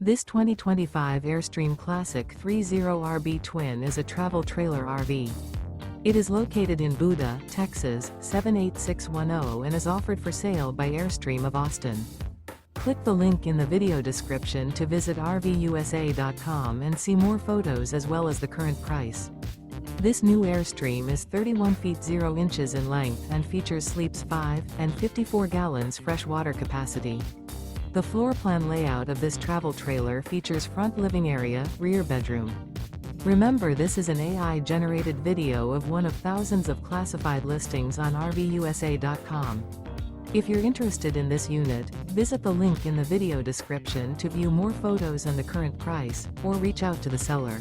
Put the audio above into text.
This 2025 Airstream Classic 30RB Twin is a travel trailer RV. It is located in Buda, Texas, 78610 and is offered for sale by Airstream of Austin. Click the link in the video description to visit RVUSA.com and see more photos as well as the current price. This new Airstream is 31 feet 0 inches in length and features sleeps 5 and 54 gallons fresh water capacity. The floor plan layout of this travel trailer features front living area, rear bedroom. Remember, this is an AI-generated video of one of thousands of classified listings on RVUSA.com. If you're interested in this unit, visit the link in the video description to view more photos and the current price, or reach out to the seller.